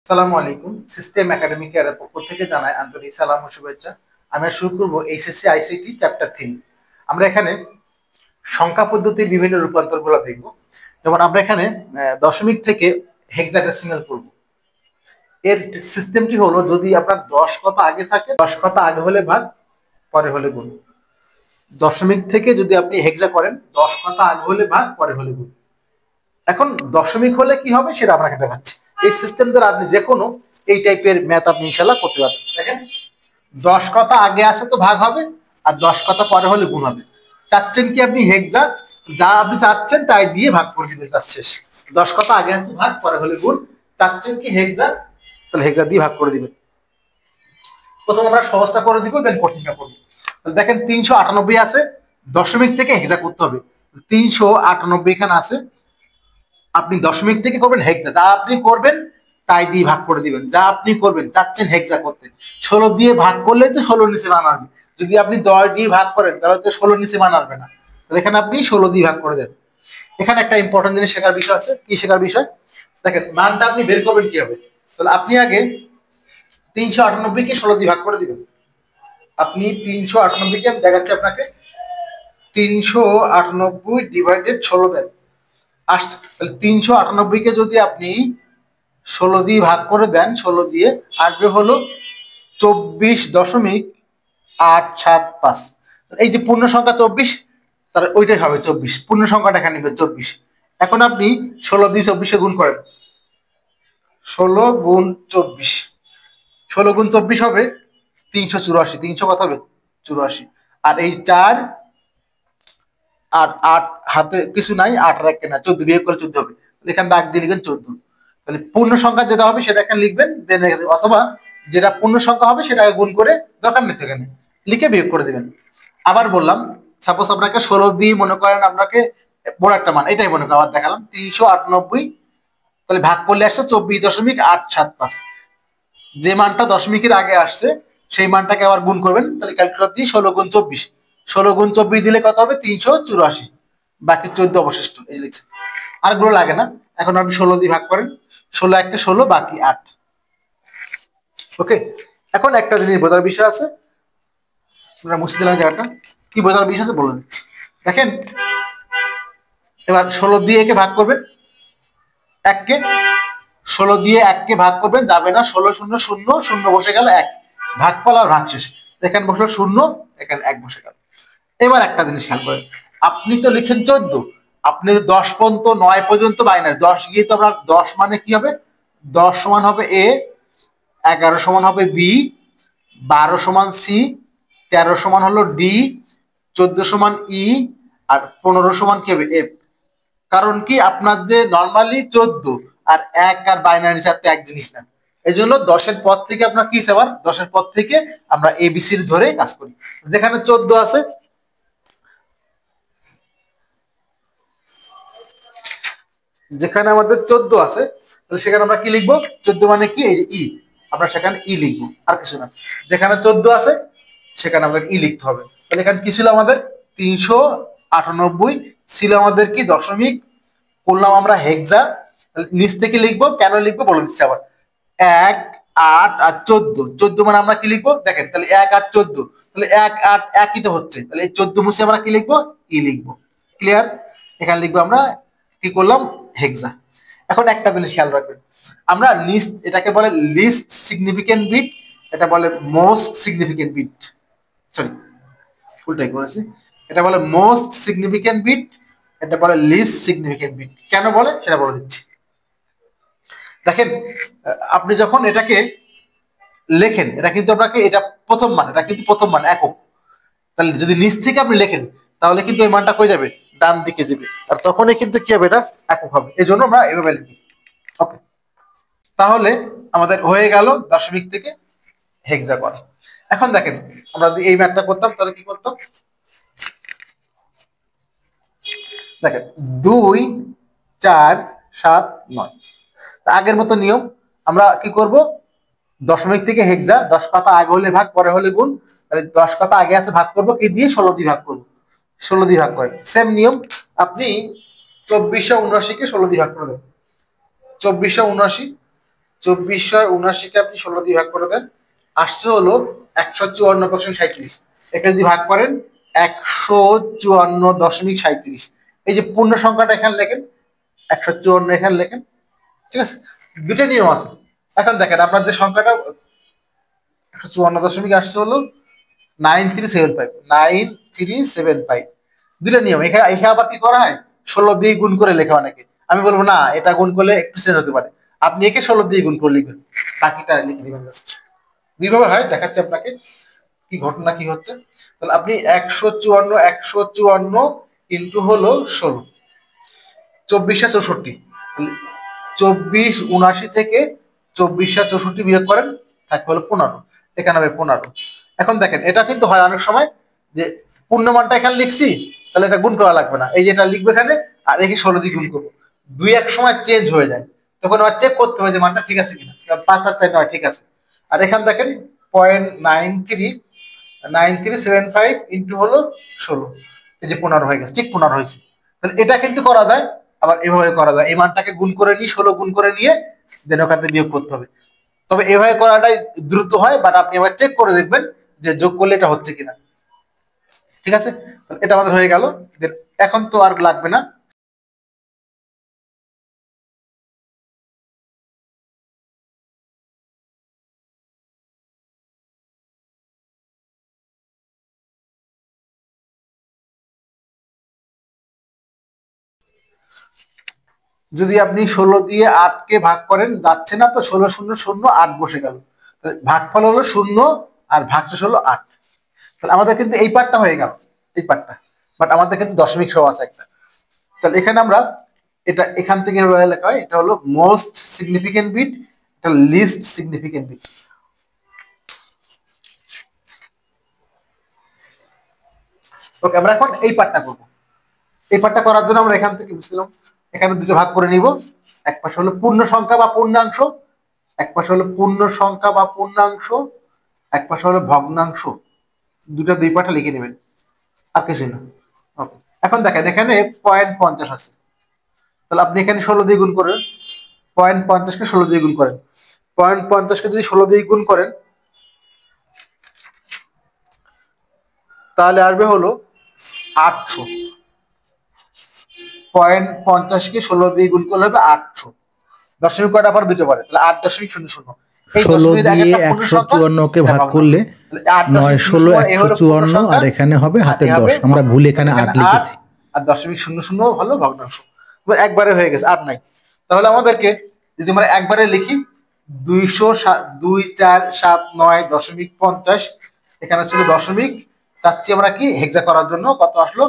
আসসালামু আলাইকুম। System academic এর পক্ষ থেকে জানাই আন্তরিক সালাম ও শুভেচ্ছা। আমরা শুরু করব এইচএসসি আইসিটি চ্যাপ্টার 3। আমরা এখানে সংখ্যা পদ্ধতির বিভিন্ন রূপান্তরগুলো দেখব। যেমন আমরা এখানে দশমিক থেকে হেক্সাডেসিমাল করব। এর সিস্টেমটি হলো, যদি আপনার 10 কথা আগে থাকে, 10 কথা আগে হলে ভাগ, পরে হলে গুণ। দশমিক থেকে যদি আপনি হেক্সা করেন, 10 কথা আগে হলে ভাগ, পরে হলে গুণ। এখন দশমিক হলে কি হবে সেটা আপনাকে দেখাচ্ছি। এই সিস্টেম দ্বারা আপনি যে কোনো এই টাইপের ম্যাথ আপনি ইনশাল্লাহ করতে পারবেন। দেখেন, 10 কথা আগে আসে তো ভাগ হবে, আর 10 কথা পরে হলে গুণ হবে। চাচ্ছেন কি আপনি হেক্সা, যা আপনি চাচ্ছেন তাই দিয়ে ভাগ করে দিবেন, কাজ শেষ। 10 কথা আগে আসে ভাগ, পরে হলে গুণ। চাচ্ছেন কি হেক্সা, তাহলে হেক্সা দিয়ে ভাগ করে দিবেন। প্রথম আমরা সহজটা করে দিব, দেন কঠিনটা করবো। দেখেন 398 আছে, দশমিক থেকে হেক্সা করতে হবে। 398 এখানে আছে, আপনি দশমিক থেকে করবেন হেক্সা, যা আপনি করবেন তাই দিয়ে ভাগ করে দিবেন। যা আপনি করবেন, চাচ্ছেন হেক্সা করতে, 16 দিয়ে ভাগ করলে তো 16 নিচে মান আসবে। যদি আপনি 10 দিয়ে ভাগ করেন তাহলে তো 16 নিচে মান আসবে না। তাহলে এখানে আপনি 16 দিয়ে ভাগ করে দেন। এখানে একটা ইম্পর্টেন্ট জিনিস শেখার বিষয় আছে। কি শেখার বিষয়? দেখেন, মানটা আপনি বের করবেন কি হবে। তাহলে আপনি আগে 398 কে 16 দিয়ে ভাগ করে দিবেন। আপনি 398 কে, আমি দেখাচ্ছি আপনাকে, 398 ডিভাইডেড 16 দেন, আসছে। তাহলে 398 কে যদি আপনি 16 দিয়ে ভাগ করে দেন, 16 দিয়ে আসবে হলো 24.875। এই যে পূর্ণ সংখ্যা 24, তার ওইটাই হবে 24, পূর্ণ সংখ্যাটা এখানে নিবে 24। এখন আপনি 16 দিয়ে 24 গুণ করেন, 16 গুণ 24, 16 গুণ 24 হবে 384। 300 কত হবে? 84। আর এই 4 আর 8 হাতে কিছু নাই, 8 আর 1 না, 14 বিয়োগ করে 14 হবে। এখানে দাগ দিয়ে লিখবেন 14। তাহলে পূর্ণ সংখ্যা যেটা হবে সেটা এখানে লিখবেন, দেন অথবা যেটা পূর্ণ সংখ্যা হবে সেটাকে গুণ করে, দরকার নেই এখানে, লিখে বিয়োগ করে দিবেন। আবার বললাম, সাপোজ আপনাকে 16 দিয়ে মনে করেন আপনাকে বড় একটা মান, এটাই মনে করেন আবার দেখালাম 398, তাহলে ভাগ করলে আসছে 24.875। যে মানটা দশমিকের আগে আসছে সেই মানটাকে আবার গুণ করবেন। তাহলে ক্যালকুলেটর দিয়ে 16 গুণ 24, 16 গুণ 24 দিলে কত হবে? 384। বাকি 14 অবশিষ্ট, এই লিখছে। আর গুলো লাগে না। এখন আপনি 16 দিয়ে ভাগ করেন, 16 একটা 16, বাকি 8। ওকে, এখন একটা জিনিস বোঝার বিষয় আছে, আমরা মুছে দিলাম জায়গাটা। কি বোঝার বিষয় আছে বলে দিচ্ছি। দেখেন, এবার 16 দিয়ে একে ভাগ করবেন, এককে 16 দিয়ে এককে ভাগ করবেন, যাবে না, 16 শূন্য শূন্য শূন্য বসে গেল, এক ভাগফল আর ভাগ শেষ। এখানে বসলো শূন্য, এখানে এক বসে গেল। এবার একটা জিনিস খেয়াল করেন, আপনি তো লিখছেন 14, আপনি 10 পর্যন্ত, 9 পর্যন্ত বাইনারি, 10 গিয়ে তো আপনার 10 মানে কি হবে? 10 সমান হবে এ, 11 সমান হবে বি, 12 সমান সি, 13 সমান হলো ডি, 14 সমান ই, আর 15 সমান কি হবে? এফ। কারণ কি, আপনার যে নর্মালি 14 আর 1 আর বাইনারি সাথে এক জিনিস না। এই জন্য 10-এর পর থেকে আপনার কি, আবার 10-এর পর থেকে আমরা এবিসির ধরে কাজ করি। যেখানে 14 আছে, যেখানে আমাদের 14 আছে, তাহলে সেখানে আমরা কি লিখবো? 14 মানে কি, এই যে ই, আমরা সেখানে ই লিখবো, আর কিছু না। যেখানে 14 আছে সেখানে আমাদের ই লিখতে হবে। তাহলে এখানে কি ছিল আমাদের? 398 ছিল আমাদের কি, দশমিক, করলাম আমরা হেক্সা। নিচ থেকে লিখবো, কেন লিখবো বলে দিচ্ছি আবার। 1, 8 আর 14, 14 মানে আমরা কি লিখবো দেখেন, তাহলে 1 8 14, তাহলে 1 8 একই তো হচ্ছে, তাহলে এই 14 মুছে আমরা কি লিখবো? ই লিখবো। ক্লিয়ার? এখানে লিখবো আমরা, কি করলাম, হেক্সা। এখন একটা জিনিস খেয়াল রাখবেন, আমরা লিস্ট, এটাকে বলে লিস্ট সিগনিফিকেন্ট বিট, এটা বলে মোস্ট সিগনিফিকেন্ট বিট। সরি, ফুলটাই করেছি। এটা বলে মোস্ট সিগনিফিকেন্ট বিট, এটা বলে লিস্ট সিগনিফিকেন্ট বিট। কেন বলে সেটা বলে দিচ্ছি। দেখেন, আপনি যখন এটাকে লেখেন, এটা কিন্তু আপনাকে, এটা প্রথম মান, এটা কিন্তু প্রথম মান, একক। তাহলে যদি নিচ থেকে আপনি লেখেন, তাহলে কিন্তু ওই মানটা কই যাবে? ডান দিকে যাবে। আর তখনই কিন্তু কি হবে? এটা একক হবে। এই জন্য আমরা এভাবে লিখি। ওকে, তাহলে আমাদের হয়ে গেল দশমিক থেকে হেক্সা করা। এখন দেখেন, আমরা যদি এই ম্যাথটা করতাম তাহলে কি করতাম? দেখেন, 2 4 7 9, আগের মতো নিয়ম। আমরা কি করব? দশমিক থেকে হেক্সা, 10 কথা আগে হলে ভাগ, পরে হলে গুণ। তাহলে 10 কথা আগে আছে, ভাগ করবো কি দিয়ে? 16 দিয়ে ভাগ করবো। 16 দিয়ে ভাগ করেন, সেম নিয়ম। আপনি 2479 কে 16 দিয়ে ভাগ করে দেন। 2479, 2479 কে আপনি 16 দিয়ে ভাগ করে দেন, আসছে হলো 154.37। এটা যদি ভাগ করেন 154.37। এই যে পূর্ণ সংখ্যাটা এখানে লেখেন, 154 এখানে লেখেন, ঠিক আছে। দুটো নিয়ম আছে। এখন দেখেন আপনার যে সংখ্যাটা 154 আসছে হলো 9375। দুটো নিয়ম। এখানে এখানে আবার কি করা হয়, 16 দিয়ে গুণ করে লেখা অনেকে। আমি বলবো না, এটা গুণ করলে একটু চেঞ্জ হতে পারে, আপনি একে 16 দিয়ে গুণ করে লিখবেন, বাকিটা লিখে দিবেন জাস্ট। দুইভাবে হয়, দেখাচ্ছে আপনাকে কি ঘটনা কি হচ্ছে। তাহলে আপনি 154 ইন্টু হলো 16, 2464। 2479 থেকে 2464 বিয়োগ করেন, থাকবে হলো 15, এখানে হবে 15। এখন দেখেন এটা কিন্তু হয় অনেক সময় যে পূর্ণমানটা এখানে লিখছি, তাহলে এটা গুণ করা লাগবে না, এই যে এটা লিখবে এখানে, আর একে 16 দিয়ে গুণ করবো। দুই এক সময় চেঞ্জ হয়ে যায়, তখন আবার চেক করতে হবে যে মানটা ঠিক আছে কিনা। 5 আর 4 নয়, ঠিক আছে। আর এখানে দেখেন 0.9375 ইন্টু হলো 16, এই যে 15 হয়ে গেছে, ঠিক 15 হয়েছে। তাহলে এটা কিন্তু করা যায়, আবার এভাবে করা যায়। এই মানটাকে গুণ করে নিয়ে 16 গুণ করে নিয়ে দেন ওখান থেকে বিয়োগ করতে হবে। তবে এভাবে করাটাই দ্রুত হয়, বাট আপনি আবার চেক করে দেখবেন যে যোগ করলে এটা হচ্ছে কিনা, ঠিক আছে। এটা আমাদের হয়ে গেল। এখন তো আর লাগবে না। যদি আপনি 16 দিয়ে 8কে ভাগ করেন, যাচ্ছে না, তো 16 0 0 8 বসে গেল, ভাগফল হলো 0 আর ভাগশেষ হলো 8। তাহলে আমাদের কিন্তু এই পার্টটা হয়ে গেল, এই পার্টটা। বাট আমাদের কিন্তু দশমিক সহ আছে একটা। তাহলে এখানে আমরা এটা এখান থেকে লেখা হয়, এটা হলো মোস্ট সিগনিফিকেন্ট বিট, এটা লিস্ট সিগনিফিকেন্ট বিট। ওকে, আমরা এখন এই পার্টটা করবো। এই পার্টটা করার জন্য আমরা এখান থেকে বুঝলাম, এখানে দুটো ভাগ করে নিব। এক পাশে হলো পূর্ণ সংখ্যা বা পূর্ণাংশ, এক পাশে হলো পূর্ণ সংখ্যা বা পূর্ণাংশ, এক পাশে হলো ভগ্নাংশ। দুটো দুই পাঠা লিখে নেবেন, আর কিছুই না। ওকে, এখন দেখেন এখানে 0.50 আছে, তাহলে আপনি এখানে 16 দিয়ে গুণ করেন। 0.50কে 16 দিয়ে গুণ করেন। 0.50কে যদি 16 দিয়ে গুণ করেন, তাহলে আসবে হলো 800। 0.50কে 16 দিয়ে গুণ করলে হবে 800। দশমিক কয়টা পরে দিতে পারে, তাহলে 8.00। এই 16 দশমিকের দিয়ে একটা পূর্ণ সংখ্যা 154কে ভাগ করলে 9 16 154, আর এখানে হবে হাতের 10। আমরা ভুল এখানে 8 লিখেছি। আর 0.00 হলো ভগ্নাংশ। একবারে হয়ে গেছে, আর নাই। তাহলে আমাদেরকে যদি আমরা একবারে লিখি 22479.50, এখানে ছিল দশমিক, চাচ্ছি আমরা কি হেক্সা করার জন্য কত আসলো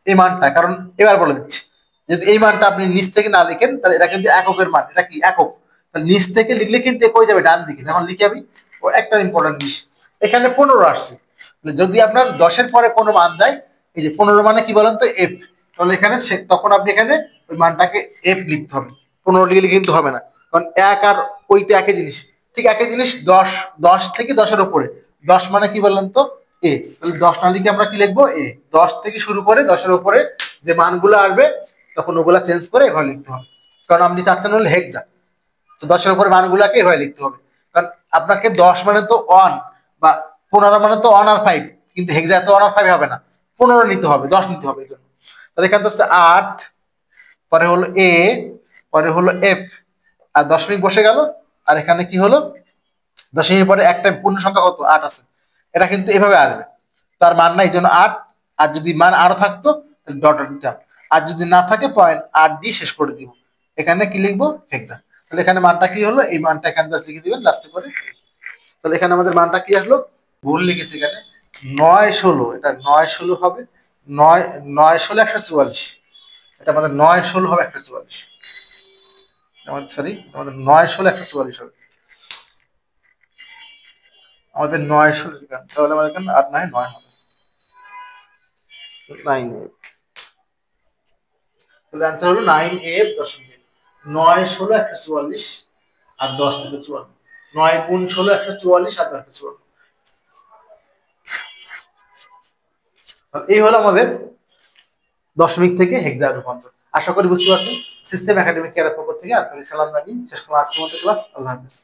এই মানটা, কারণ এবার বলে দিচ্ছি, যদি এই মানটা আপনি নিচ থেকে না লিখেন, তাহলে এটা কিন্তু এককের মান, এটা কি একক, তাহলে নিচ থেকে লিখলে কিন্তু কই যাবে, ডান দিকে। যখন লিখে আমি, ও একটা ইম্পর্টেন্ট জিনিস, এখানে 15 আসছে। যদি আপনার 10-এর পরে কোনো মান যায়, এই যে 15 মানে কি বলেন তো, এফ, তাহলে এখানে তখন আপনি এখানে ওই মানটাকে এফ লিখতে হবে। 15 লিখলে কিন্তু হবে না, কারণ এক আর ওইতে একই জিনিস, ঠিক একই জিনিস। 10 থেকে 10-এর উপরে, 10 মানে কি বললেন তো, এ, তাহলে 10 না লিখে আমরা কি লিখবো, এ। 10 থেকে শুরু করে 10-এর উপরে যে মানগুলো আসবে, তখন ওগুলা চেঞ্জ করে এভাবে লিখতে হবে, কারণ আপনি চাচ্ছেন হলে হেক্সা। তো 10-এর উপরে মানগুলাকে এভাবে লিখতে হবে, কারণ আপনাকে 10 মানে তো 1, বা 15 মানে তো 1 আর 5, কিন্তু হেক্সা তো 1 আর 5 হবে না, 15 নিতে হবে, 10 নিতে হবে এই জন্য। তাহলে এখানে তো 8, পরে হলো এ, পরে হলো এফ, আর দশমিক বসে গেল। আর এখানে কি হলো, দশমিকের পরে একটা পূর্ণ সংখ্যা কত, 8 আছে, এটা কিন্তু এভাবে আসবে, তার মান নাই, এই জন্য 8। আর যদি মান আরো থাকতো তাহলে ডট দিতাম, আর যদি না থাকে 0.8 দিয়ে শেষ করে দিব। এখানে কি লিখবো, হেক্সা। তাহলে এখানে মানটা কি হলো, এই মানটা এখানে জাস্ট লিখে দিবেন লাস্টে করে। তাহলে এখানে আমাদের মানটা কি আসলো, ভুল লিখেছি এখানে, 9 16, এটা 9 16 হবে, 9 9 16 144, এটা আমাদের 9 16 হবে 144, আমাদের সরি, আমাদের 9 16 144 হবে, আমাদের 9 16, তাহলে আমাদের এখানে 8 9 9 হবে, 9 তাহলে অ্যান্সার হলো 9 দশমিক 9 16 144 আর 10 থেকে 54, 9 গুণ 16 144 আর 10 থেকে 54। এই হলো আমাদের দশমিক থেকে হেক্সা রূপান্তর। আশা করি বুঝতে পারছেন। সিস্টেম একাডেমিক কেয়ারের পক্ষ থেকে আন্তরিক সালাম জানিয়ে শেষ করলাম আজকের মতো ক্লাস। আল্লাহ হাফেজ।